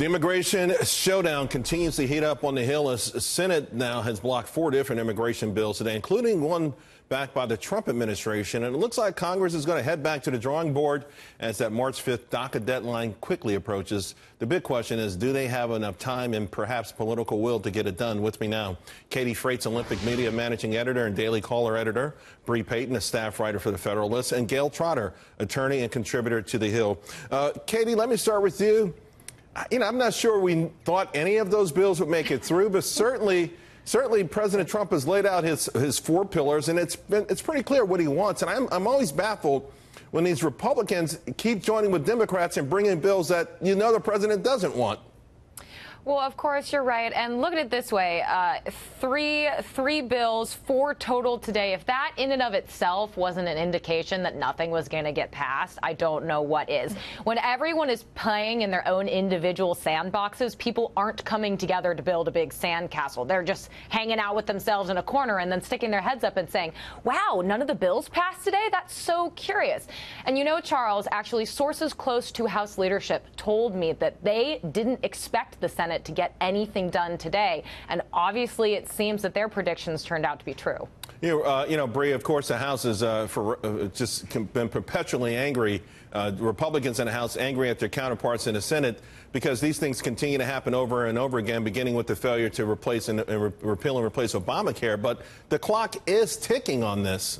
The immigration showdown continues to heat up on the Hill as the Senate now has blocked 4 different immigration bills today, including one backed by the Trump administration. And it looks like Congress is going to head back to the drawing board as that March 5th DACA deadline quickly approaches. The big question is, do they have enough time and perhaps political will to get it done? With me now, Katie Frates, Olympic Media Managing Editor and Daily Caller Editor, Bre Payton, a staff writer for the Federalist, and Gayle Trotter, attorney and contributor to The Hill. Katie, let me start with you. I'm not sure we thought any of those bills would make it through, but certainly President Trump has laid out his 4 pillars, and it's pretty clear what he wants. And I'm always baffled when these Republicans keep joining with Democrats and bringing bills that the president doesn't want. Well, of course, you're right. And look at it this way. Three bills, 4 total today. If that in and of itself wasn't an indication that nothing was going to get passed, I don't know what is. When everyone is playing in their own individual sandboxes, people aren't coming together to build a big sandcastle. They're just hanging out with themselves in a corner and then sticking their heads up and saying, wow, none of the bills passed today? That's so curious. And Charles, actually, sources close to House leadership told me that they didn't expect the Senate to get anything done today. And obviously, it seems that their predictions turned out to be true. Bre, of course, the House has just been perpetually angry. Republicans in the House angry at their counterparts in the Senate because these things continue to happen over and over again, beginning with the failure to replace and repeal and replace Obamacare. But the clock is ticking on this.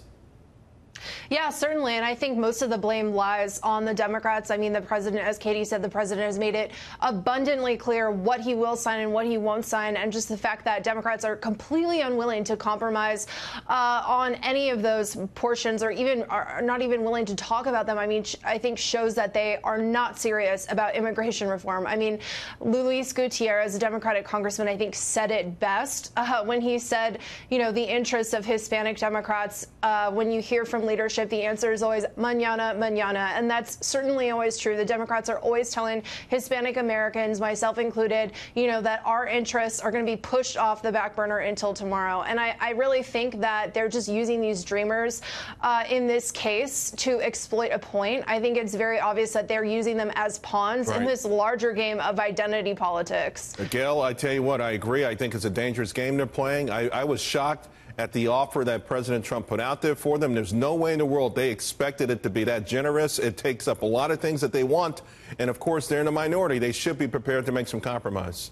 Yeah, certainly. And I think most of the blame lies on the Democrats. I mean, the president, as Katie said, the president has made it abundantly clear what he will sign and what he won't sign. And just the fact that Democrats are completely unwilling to compromise on any of those portions, or even are not even willing to talk about them, I mean, I think shows that they are not serious about immigration reform. I mean, Luis Gutierrez, a Democratic congressman, I think said it best when he said, the interests of Hispanic Democrats, when you hear from leadership, the answer is always mañana, mañana. And that's certainly always true. The Democrats are always telling Hispanic Americans, myself included, that our interests are going to be pushed off the back burner until tomorrow. And I really think that they're just using these dreamers in this case to exploit a point. I think it's very obvious that they're using them as pawns in this larger game of identity politics. Gayle, I tell you what, I agree. I think it's a dangerous game they're playing. I was shocked at the offer that President Trump put out there for them. There's no way in the world they expected it to be that generous. It takes up a lot of things that they want. And, of course, they're in a minority. They should be prepared to make some compromise.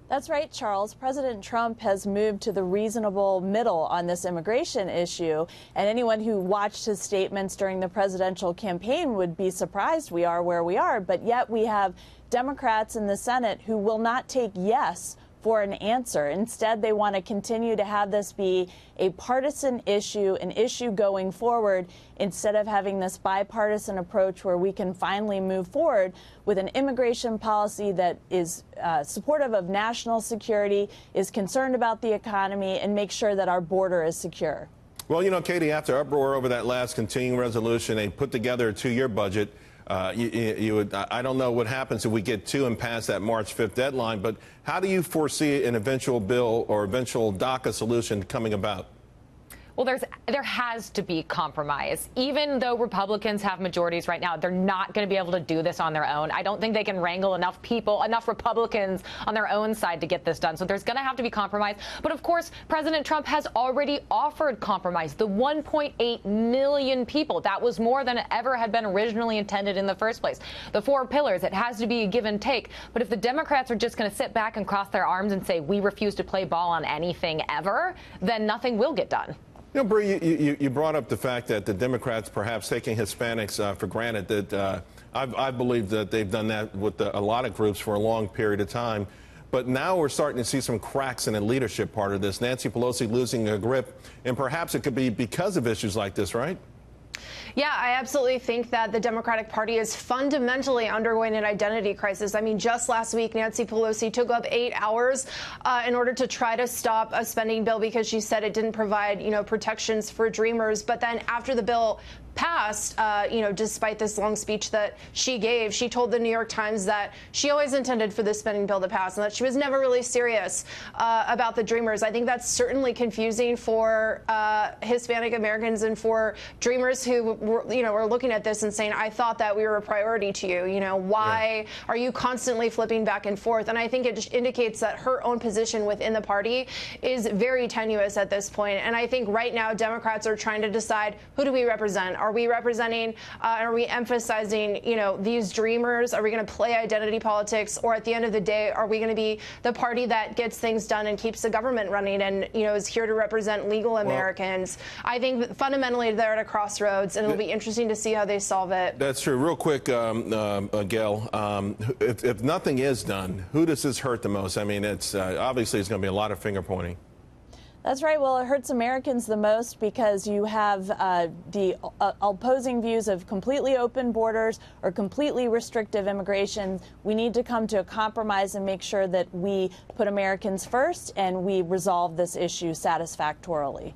That's right, Charles. President Trump has moved to the reasonable middle on this immigration issue. And anyone who watched his statements during the presidential campaign would be surprised we are where we are. But yet we have Democrats in the Senate who will not take yes for an answer. Instead, they want to continue to have this be a partisan issue, an issue going forward, instead of having this bipartisan approach where we can finally move forward with an immigration policy that is supportive of national security, is concerned about the economy, and make sure that our border is secure. Well, Katie, after uproar over that last continuing resolution, they put together a 2-year budget. I don't know what happens if we get 2 and pass that March 5th deadline, but how do you foresee an eventual bill or eventual DACA solution coming about? Well, there has to be compromise. Even though Republicans have majorities right now, they're not going to be able to do this on their own. I don't think they can wrangle enough people, enough Republicans on their own side to get this done. So there's going to have to be compromise. But of course, President Trump has already offered compromise. The 1.8 million people, that was more than ever had been originally intended in the first place. The 4 pillars, it has to be a give and take. But if the Democrats are just going to sit back and cross their arms and say, we refuse to play ball on anything ever, then nothing will get done. Bre, you brought up the fact that the Democrats perhaps taking Hispanics for granted. That I believe that they've done that with a lot of groups for a long period of time. But now we're starting to see some cracks in the leadership part of this. Nancy Pelosi losing her grip, and perhaps it could be because of issues like this, right? Yeah, I absolutely think that the Democratic Party is fundamentally undergoing an identity crisis. I mean, just last week, Nancy Pelosi took up 8 hours in order to try to stop a spending bill because she said it didn't provide, protections for dreamers. But then after the bill past, despite this long speech that she gave, she told the New York Times that she always intended for the spending bill to pass and that she was never really serious about the Dreamers. I think that's certainly confusing for Hispanic Americans and for Dreamers who were looking at this and saying, I thought that we were a priority to you. Why are you constantly flipping back and forth? And I think it just indicates that her own position within the party is very tenuous at this point. And I think right now Democrats are trying to decide, who do we represent? Are we representing, are we emphasizing, these Dreamers? Are we going to play identity politics? Or at the end of the day, are we going to be the party that gets things done and keeps the government running and, is here to represent legal Americans? I think fundamentally they're at a crossroads, and it'll be interesting to see how they solve it. That's true. Real quick, Gayle, if nothing is done, who does this hurt the most? I mean, it's obviously it's going to be a lot of finger pointing. That's right. Well, it hurts Americans the most because you have the opposing views of completely open borders or completely restrictive immigration. We need to come to a compromise and make sure that we put Americans first and we resolve this issue satisfactorily.